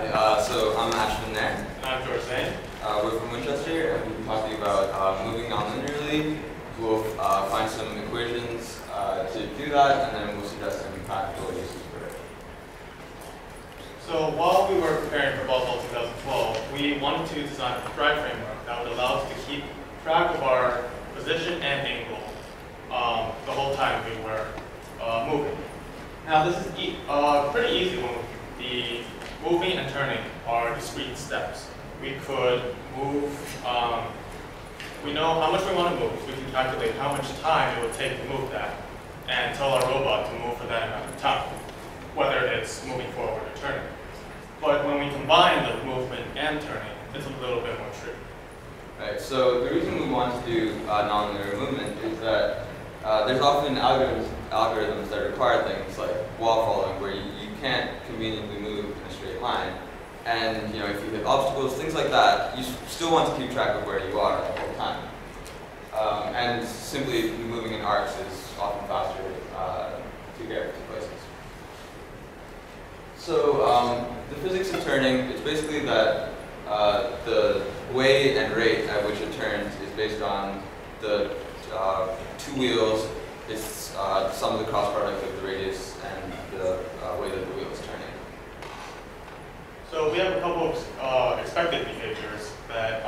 So I'm Ashvin Nair. And I'm Zhang. We're from Winchester, and we'll be talking about moving nonlinearly. We'll find some equations to do that, and then we'll suggest some practical uses for it. So while we were preparing for Basel 2012, we wanted to design a drive framework that would allow us to keep track of our position and angle the whole time we were moving. Now this is pretty easy when the moving and turning are discrete steps. We could move, we know how much we want to move. We can calculate how much time it would take to move that and tell our robot to move for that amount of time, whether it's moving forward or turning. But when we combine the movement and turning, it's a little bit more tricky. Right, so the reason we want to do nonlinear movement is that there's often algorithms that require things like wall following, where you can't conveniently move in a straight line. And if you hit obstacles, things like that, you still want to keep track of where you are the whole time. And simply moving in arcs is often faster to get to places. So the physics of turning is basically that the way and rate at which it turns is based on the two wheels. It's the sum of the cross product of the radius and the way that the wheel is turning. So we have a couple of expected behaviors that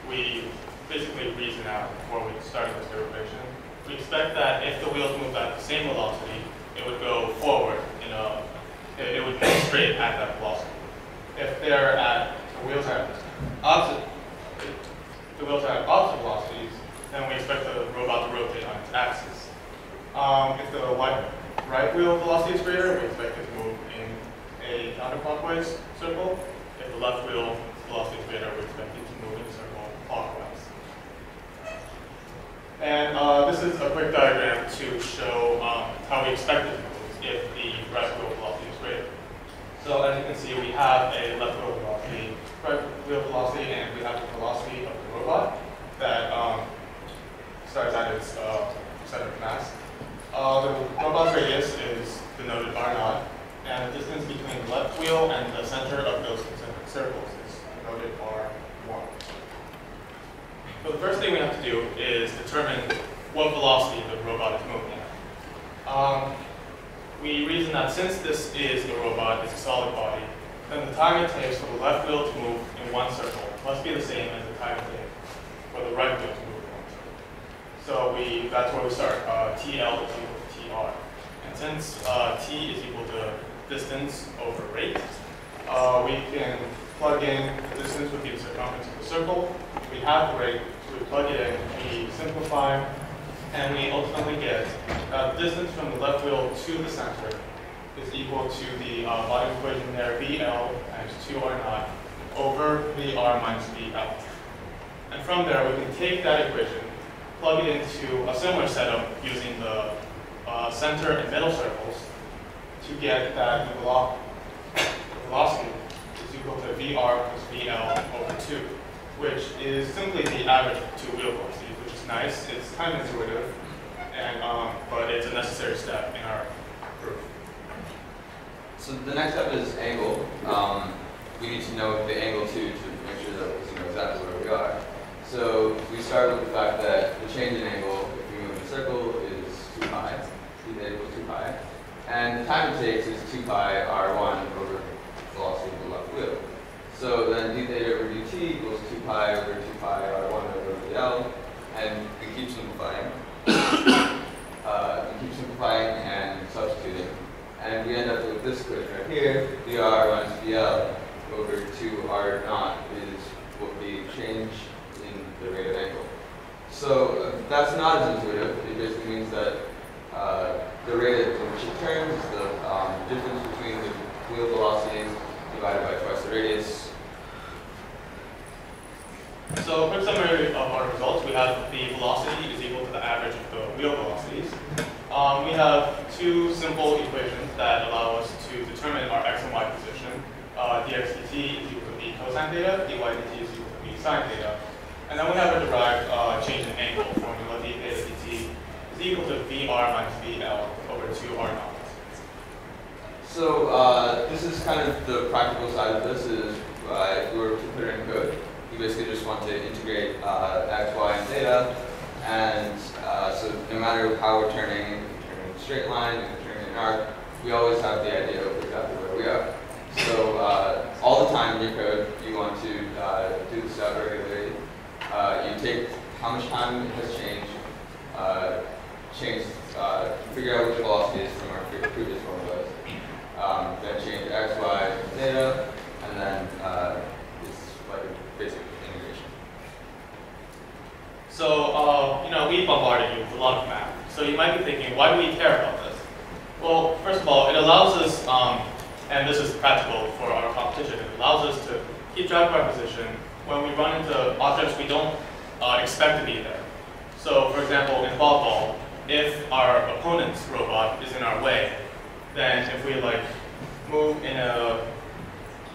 we basically reason out before we started this derivation. We expect that if the wheels move at the same velocity, it would go forward it would go straight at that velocity. If the wheels are at opposite velocities, then we expect the robot to rotate on its axis. If the right wheel velocity is greater, we expect it to move in a counterclockwise circle. If the left wheel velocity is greater, we expect it to move in a circle clockwise. And this is a quick diagram to show how we expect it to move if the right wheel velocity is greater. So as you can see, we have a left wheel velocity, right wheel velocity, and we have the velocity of the robot that starts at its center of mass. The robot's radius is denoted R0, and the distance between the left wheel and the center of those concentric circles is denoted R1. So the first thing we have to do is determine what velocity the robot is moving at. We reason that since this is a robot, it's a solid body, then the time it takes for the left wheel to move in one circle must be the same as the time it takes for the right wheel to move in one circle. So that's where we start. TL is equal to TR. And since T is equal to distance over rate, we can plug in the distance would be the circumference of the circle. We have the rate, so we plug it in, we simplify, and we ultimately get the distance from the left wheel to the center is equal to the body equation there, VL times 2R0 over VR minus VL. And from there, we can take that equation, plug it into a similar setup using the center and middle circles to get that the velocity is equal to VR plus VL over 2, which is simply the average of two wheel velocities, which is nice. It's kind of intuitive, and but it's a necessary step in our proof. So the next step is angle. We need to know the angle too to make sure that we know exactly where we are. So we start with the fact that the change in angle, if we move in a circle, is 2 pi. Theta equals 2 pi. And the time it takes is 2 pi r1 over the velocity of the left wheel. So then d theta over dt equals 2 pi over 2 pi r1 over VL. And we keep simplifying. And substituting. And we end up with this equation right here. VR minus VL over 2r0 is what the change in the rate of angle. So that's not as intuitive. It basically means that the rate at which it turns is the difference between the wheel velocities divided by twice the radius. So a quick summary of our results. We have the velocity is equal to the average of the wheel velocities. We have two simple equations that allow us to determine our x and y position. dx dt is equal to v cosine theta, dy dt is equal to v sine theta. And then we have a derived change in angle formula, d theta dt is equal to VR minus VL over 2R0. So this is kind of the practical side of this is if we were to put it in code, you basically just want to integrate x, y, and theta. And so no matter how we're turning, if we're turning in a straight line, if we're turning in an arc, we always have the idea of exactly where we are. So all the time in your code, you want to do this out regularly. You take how much time it has changed, figure out which velocities from our previous formulas, then change x, y, and theta, and then it's like a basic integration. So, we bombarded you with a lot of math. So you might be thinking, why do we care about this? Well, first of all, it allows us, and this is practical for our competition, it allows us to keep track of our position when we run into objects we don't expect to be there. So, for example, in volleyball, if our opponent's robot is in our way, then if we move in a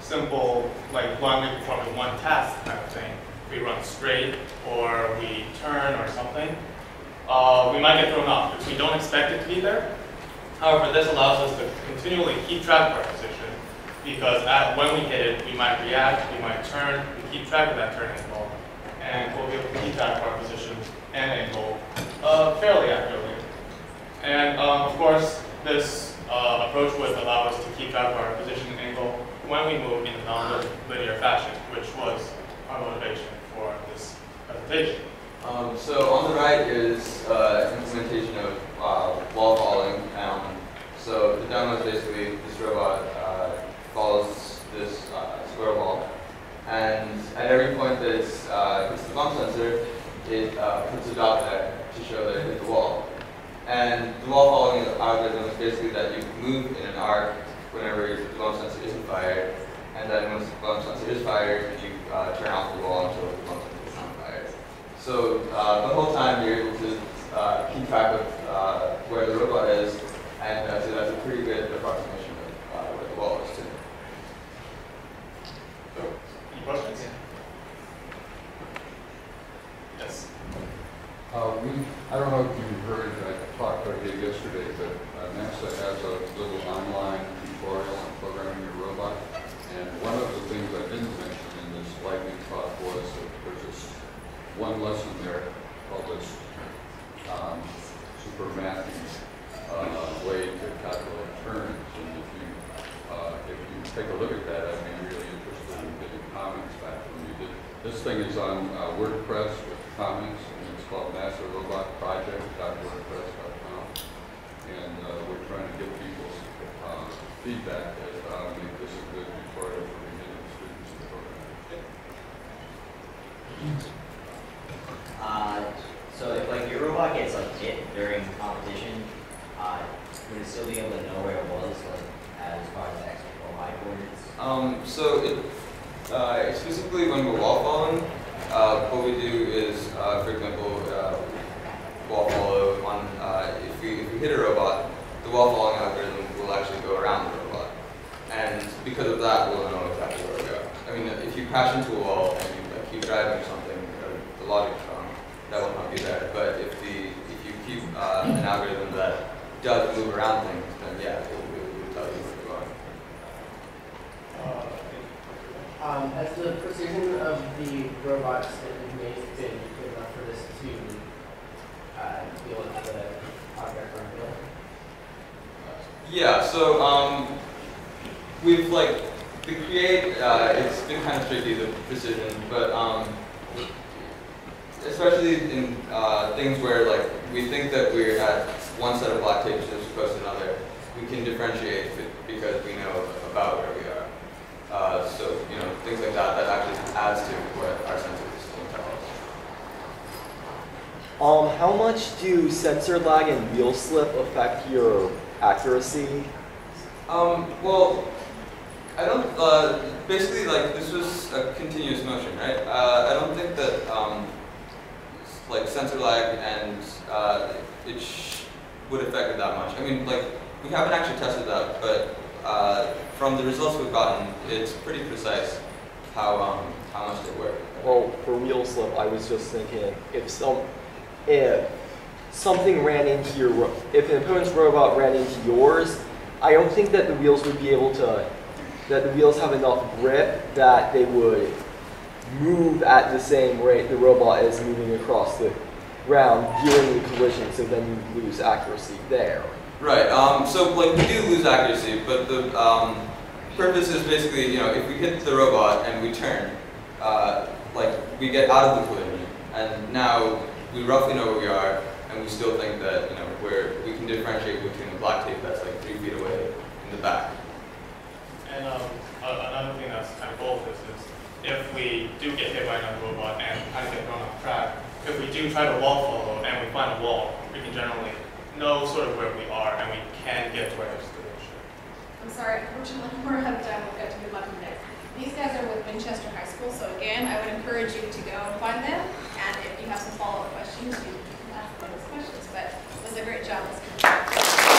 simple, blindly performing one task kind of thing, we run straight or we turn or something, we might get thrown off because we don't expect it to be there. However, this allows us to continually keep track of our position because when we hit it, we might react, we might turn, we keep track of that turn angle, and we'll be able to keep track of our position and angle fairly accurately. And of course, this approach would allow us to keep track of our position and angle when we move in a non-linear fashion, which was our motivation for this presentation. So on the right is implementation of wall following. So the demo is basically this robot follows this square wall, and at every point that it hits the bump sensor, it puts a dot there to show that it hit the wall. And the wall following algorithm is basically that you move in an arc whenever the bump sensor isn't fired, and then once the bump sensor is fired, you turn off the wall until the bump sensor is not fired. So the whole time you're able to keep track of where the robot is, and so that's a pretty good approximation of where the wall is too. So, any questions? Yes. I don't know if you heard, I talked about it yesterday, but NASA has a little online tutorial on programming your robot. And one of the things I didn't mention in this lightning talk was that there's this one lesson there called this super mathy way to calculate turns. And if you take a look at that, I'd be really interested in getting comments back from you. This thing is on WordPress with comments, and it's called NASARobotproject.wordpress.com. And we're trying to give people feedback that make this a good tutorial for beginning students in the program. So if your robot gets hit during competition, would it still be able to know where it was as far as X or Y coordinates? So exclusively when we're wall following, what we do is, for example, wall follow on if we hit a robot, the wall following algorithm will actually go around the robot, and because of that, we'll know exactly where we go. I mean, if you crash into a wall and you keep driving or something, the logic's wrong, that will not be there. But if you keep an algorithm that does move around things, then yeah, it will tell you where you are. Has the precision of the robots that you've made been good enough for this to deal with the object run field? Yeah, so we've the create, it's been kind of tricky, the precision, but especially in things where we think that we're at one set of black tapes as opposed to another, we can differentiate because we know about where we are. So, things like that actually adds to what our sensors will tell us. How much do sensor lag and wheel slip affect your accuracy? Well, I don't, basically this was a continuous motion, right? I don't think that sensor lag and it would affect it that much. I mean, we haven't actually tested that, but from the results we've gotten, it's pretty precise how much they work. Well, for wheel slip, I was just thinking if something ran into if an opponent's robot ran into yours, I don't think that the wheels would be able to that the wheels have enough grip that they would move at the same rate the robot is moving across the ground during the collision, so then you lose accuracy there. Right. So like we do lose accuracy, but the purpose is basically, you know, if we hit the robot and we turn, like we get out of the collision, and now we roughly know where we are, and we still think that, you know, we can differentiate between the black tape that's like 3 feet away in the back. And another thing that's kind of cool is if we do get hit by another robot and kind of get thrown off track, if we do try to wall follow and we find a wall, we can generally know sort of where we are and we can get to our destination. I'm sorry, unfortunately we're out of time. We've got to move on to the next. These guys are with Winchester High School, so again, I would encourage you to go and find them